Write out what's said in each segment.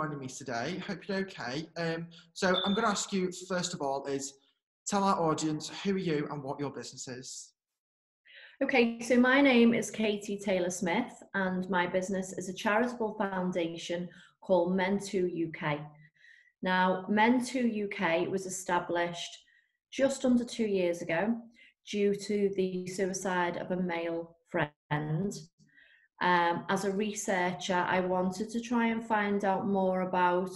joining me today. Hope you're okay. So I'm going to ask you, first of all, is tell our audience who are you and what your business is. Okay, so my name is Katie Taylor-Smith and my business is a charitable foundation called MenTooUK. Now, MenTooUK was established just under 2 years ago due to the suicide of a male friend. As a researcher, I wanted to try and find out more about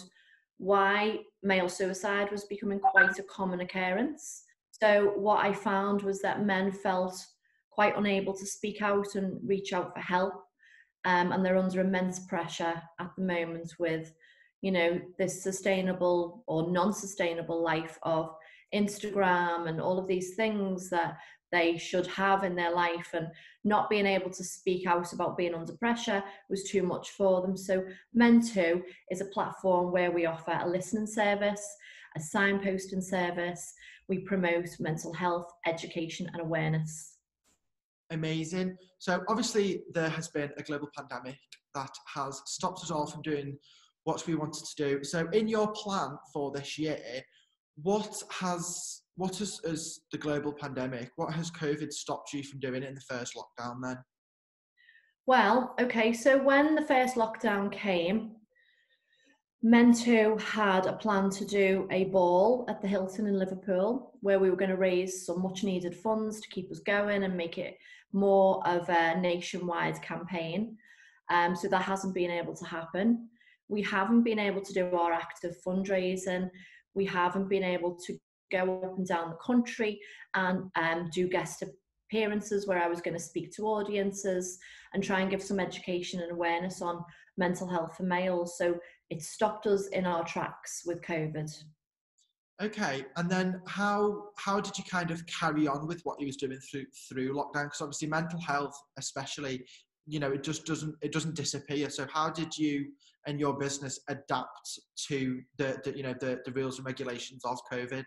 why male suicide was becoming quite a common occurrence. So what I found was that men felt quite unable to speak out and reach out for help. And they're under immense pressure at the moment with, this sustainable or non-sustainable life of Instagram and all of these things that they should have in their life, and not being able to speak out about being under pressure was too much for them. So MenToo is a platform where we offer a listening service, a signposting service. We promote mental health, education and awareness. Amazing. So obviously there has been a global pandemic that has stopped us all from doing what we wanted to do. So in your plan for this year, what has as the global pandemic, what has COVID stopped you from doing in the first lockdown then? Well, okay, so when the first lockdown came, MenToo had a plan to do a ball at the Hilton in Liverpool where we were going to raise some much needed funds to keep us going and make it more of a nationwide campaign. So that hasn't been able to happen. We haven't been able to do our active fundraising. We haven't been able to go up and down the country and do guest appearances where I was going to speak to audiences and try and give some education and awareness on mental health for males. So it stopped us in our tracks with COVID. Okay, and then how did you kind of carry on with what you was doing through lockdown? Because obviously mental health, especially, it just doesn't disappear. So how did you and your business adapt to the rules and regulations of COVID?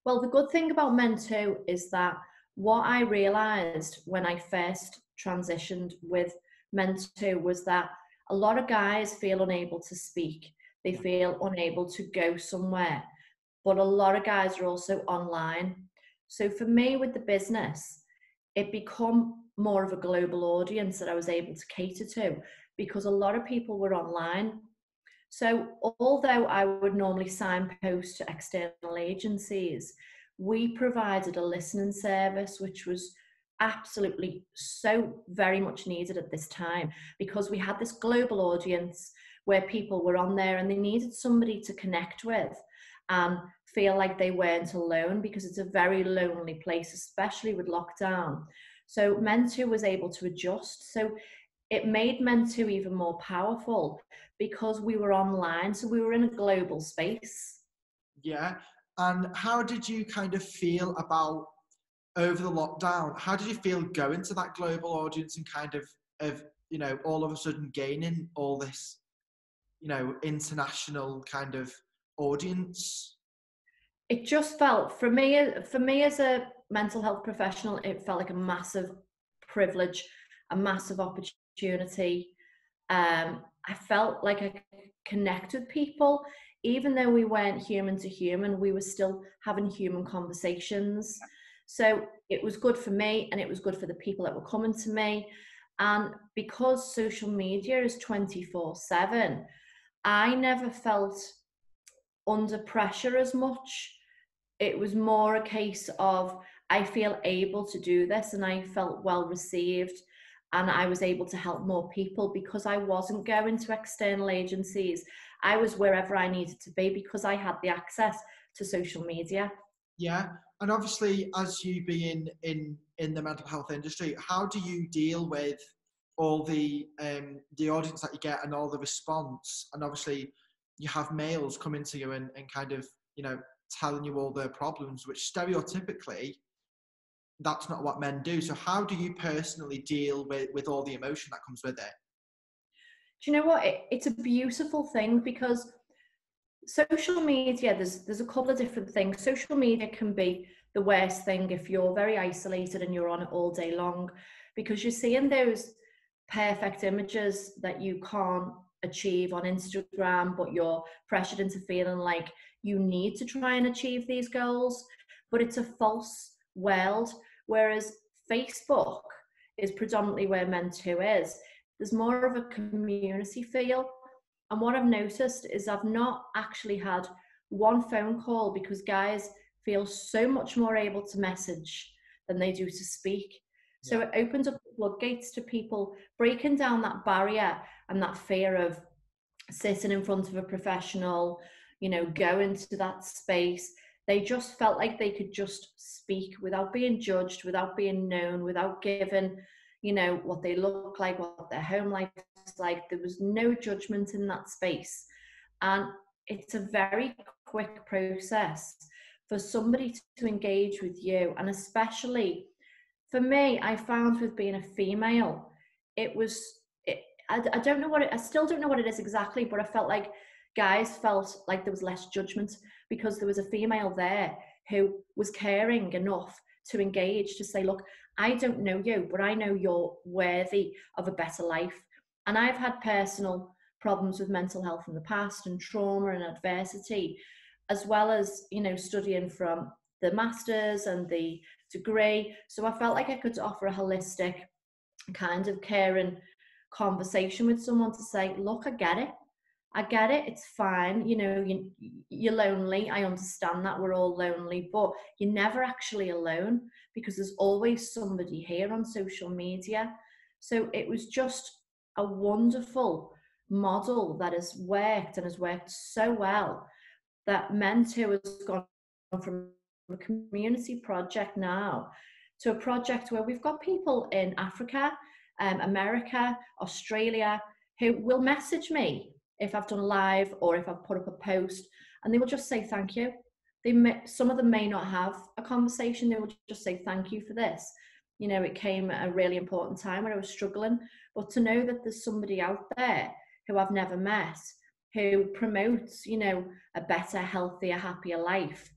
Well, the good thing about MenToo is that what I realised when I first transitioned with MenToo was that a lot of guys feel unable to speak. They feel unable to go somewhere. But a lot of guys are also online. So for me with the business, it become more of a global audience that I was able to cater to because a lot of people were online. So although I would normally signpost to external agencies, we provided a listening service, which was absolutely so very much needed at this time because we had this global audience where people were on there and they needed somebody to connect with and feel like they weren't alone because it's a very lonely place, especially with lockdown. So MenToo was able to adjust. So it made MenToo even more powerful because we were online. So we were in a global space. Yeah. And how did you kind of feel about over the lockdown? How did you feel going to that global audience and kind of all of a sudden gaining all this, international kind of audience? It just felt for me as a mental health professional, it felt like a massive privilege, a massive opportunity. I felt like I could connect with people, even though we weren't human to human, we were still having human conversations. So it was good for me and it was good for the people that were coming to me. And because social media is 24/7, I never felt under pressure as much. It was more a case of I feel able to do this and I felt well received and I was able to help more people because I wasn't going to external agencies. I was wherever I needed to be because I had the access to social media. Yeah, and obviously as you being in the mental health industry, how do you deal with all the audience that you get and all the response? And obviously you have males coming to you and kind of, telling you all their problems, which stereotypically, that's not what men do. So how do you personally deal with all the emotion that comes with it? Do you know what? It's a beautiful thing because social media, there's a couple of different things. Social media can be the worst thing if you're very isolated and you're on it all day long because you're seeing those perfect images that you can't achieve on Instagram, but you're pressured into feeling like you need to try and achieve these goals. But it's a false world. Whereas Facebook is predominantly where MenTooUK is. There's more of a community feel. And what I've noticed is I've not actually had one phone call, because guys feel so much more able to message than they do to speak. So it opens up the floodgates to people breaking down that barrier and that fear of sitting in front of a professional, you know, go into that space. They just felt like they could just speak without being judged, without being known, without given, you know, what they look like, what their home life is like. There was no judgment in that space. And it's a very quick process for somebody to engage with you. And especially for me, I found with being a female, it was, I don't know what I still don't know what it is exactly, but I felt like guys felt like there was less judgment because there was a female there who was caring enough to engage, to say, look, I don't know you, but I know you're worthy of a better life. And I've had personal problems with mental health in the past, and trauma and adversity, as well as, you know, studying from the masters and the degree. So I felt like I could offer a holistic kind of caring conversation with someone to say, look, I get it, it's fine, you know, you're lonely, I understand that, we're all lonely, but you're never actually alone, because there's always somebody here on social media. So it was just a wonderful model that has worked, and has worked so well, that MenTooUK has gone from a community project now to a project where we've got people in Africa, America, Australia, who will message me if I've done a live or if I've put up a post, and they will just say thank you. Some of them may not have a conversation, they will just say thank you for this. You know, it came at a really important time when I was struggling, but to know that there's somebody out there who I've never met, who promotes, you know, a better, healthier, happier life,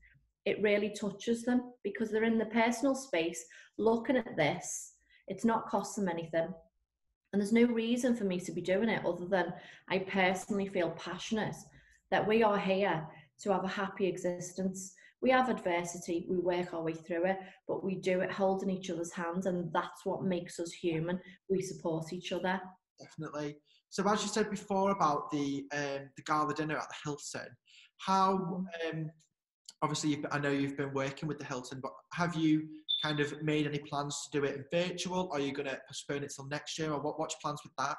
it really touches them, because they're in the personal space looking at this. It's not cost them anything. And there's no reason for me to be doing it other than I personally feel passionate that we are here to have a happy existence. We have adversity, we work our way through it, but we do it holding each other's hands, and that's what makes us human. We support each other. Definitely. So as you said before about the gala dinner at the Hilton, how obviously I know you've been working with the Hilton, but have you kind of made any plans to do it in virtual? Are you going to postpone it till next year, or what's your plans with that?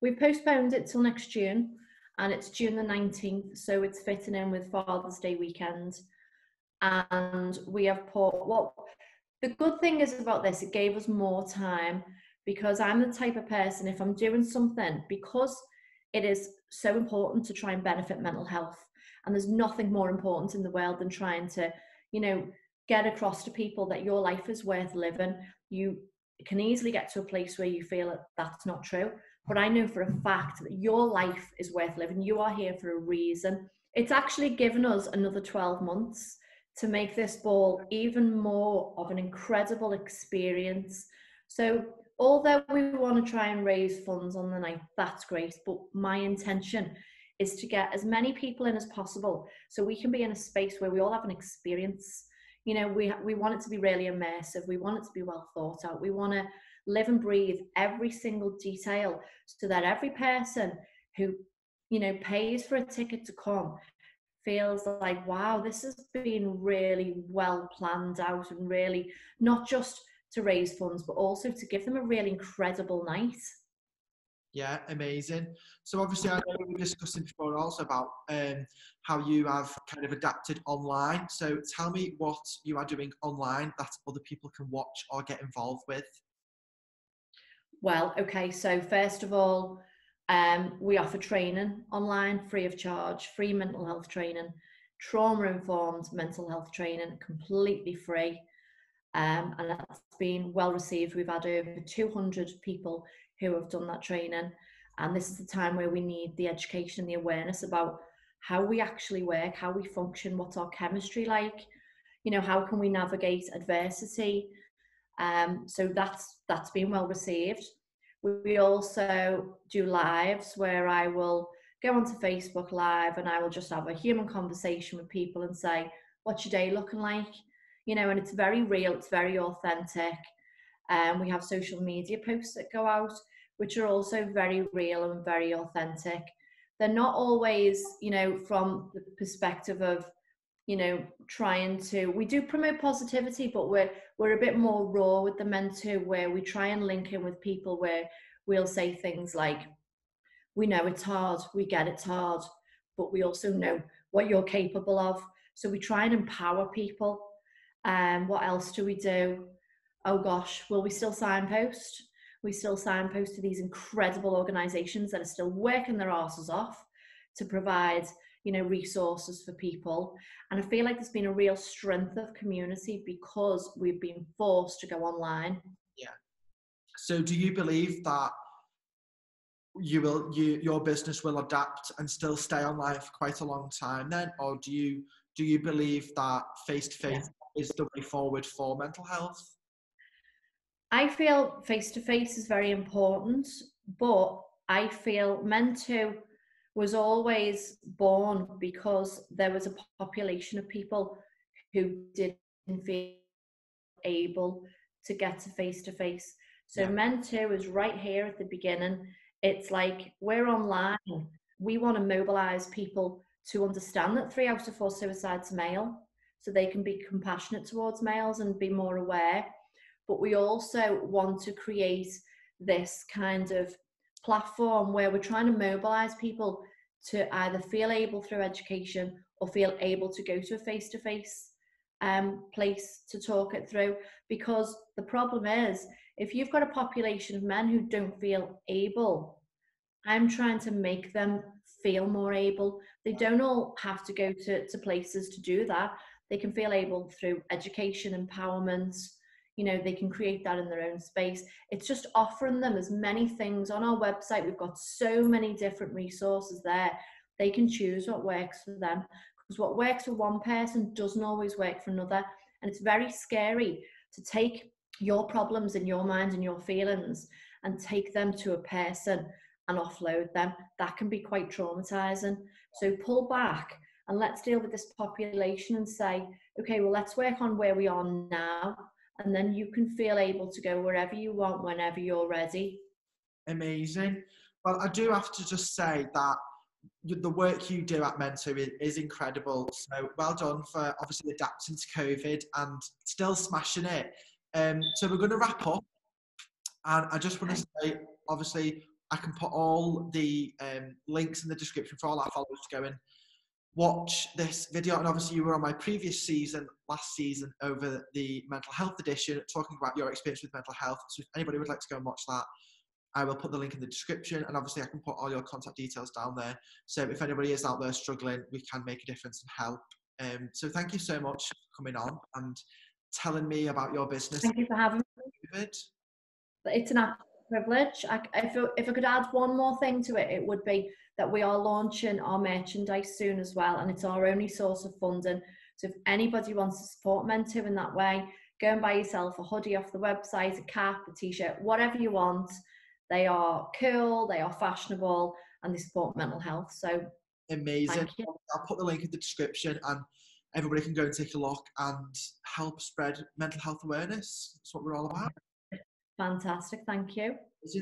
We've postponed it till next June, and it's June the 19th, so it's fitting in with Father's Day weekend. And we have put, what the good thing is about this, it gave us more time, because I'm the type of person, if I'm doing something, because it is so important to try and benefit mental health, and there's nothing more important in the world than trying to, you know, get across to people that your life is worth living. You can easily get to a place where you feel that that's not true, but I know for a fact that your life is worth living. You are here for a reason. It's actually given us another 12 months to make this ball even more of an incredible experience. So although we want to try and raise funds on the night, that's great, but my intention is to get as many people in as possible so we can be in a space where we all have an experience. You know, we want it to be really immersive. We want it to be well thought out. We want to live and breathe every single detail, so that every person who, you know, pays for a ticket to come feels like, wow, this has been really well planned out, and really not just to raise funds, but also to give them a really incredible night. Yeah, amazing. So obviously I know we were discussing before also about how you have kind of adapted online. So tell me what you are doing online that other people can watch or get involved with. Well, okay, so first of all, we offer training online free of charge, free mental health training, trauma-informed mental health training, completely free. And that's been well received. We've had over 200 people who have done that training. And this is the time where we need the education and the awareness about how we actually work, how we function, what's our chemistry like, you know, how can we navigate adversity. So that's been well received. We also do lives where I will go onto Facebook Live and I will just have a human conversation with people and say, what's your day looking like? You know, and it's very real, it's very authentic. We have social media posts that go out, which are also very real and very authentic. They're not always, you know, from the perspective of, you know, we do promote positivity, but we're a bit more raw with the MenTooUK, where we try and link in with people where we'll say things like, we know it's hard, we get it's hard, but we also know what you're capable of. So we try and empower people. What else do we do? Oh gosh, will we still signpost? We still signpost to these incredible organisations that are still working their asses off to provide, you know, resources for people. And I feel like there's been a real strength of community because we've been forced to go online. Yeah. So do you believe that your business will adapt and still stay online for quite a long time then? Or do you believe that face-to-face is the way forward for mental health? I feel face-to-face is very important, but I feel MenTooUK was always born because there was a population of people who didn't feel able to get to face-to-face. So MenTooUK is right here at the beginning. It's like, we're online. We want to mobilize people to understand that 3 out of 4 suicides are male, so they can be compassionate towards males and be more aware. But we also want to create this kind of platform where we're trying to mobilize people to either feel able through education or feel able to go to a face-to-face place to talk it through. Because the problem is, if you've got a population of men who don't feel able, I'm trying to make them feel more able. They don't all have to go to places to do that. They can feel able through education, empowerment. You know, they can create that in their own space. It's just offering them as many things on our website. We've got so many different resources there. They can choose what works for them, because what works for one person doesn't always work for another. And it's very scary to take your problems in your mind and your feelings and take them to a person and offload them. That can be quite traumatizing. So pull back and let's deal with this population and say, okay, well, let's work on where we are now. And then you can feel able to go wherever you want, whenever you're ready. Amazing. Well, I do have to just say that the work you do at MenTooUK is incredible. So well done for obviously adapting to COVID and still smashing it. So we're going to wrap up. And I just want to say, obviously, I can put all the links in the description for all our followers to go and watch this video. And obviously you were on my previous season, last season, over the mental health edition, talking about your experience with mental health. So if anybody would like to go and watch that, I will put the link in the description, and obviously I can put all your contact details down there. So if anybody is out there struggling, we can make a difference and help. So thank you so much for coming on and telling me about your business. Thank you for having me. It's an absolute privilege. If I could add one more thing to it, it would be that we are launching our merchandise soon as well, and it's our only source of funding. So if anybody wants to support MenTooUK in that way, go and buy yourself a hoodie off the website, a cap, a t-shirt, whatever you want. They are cool, they are fashionable, and they support mental health. So amazing. I'll put the link in the description, and everybody can go and take a look and help spread mental health awareness. That's what we're all about. Fantastic, thank you.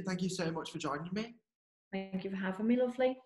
Thank you so much for joining me. Thank you for having me, lovely.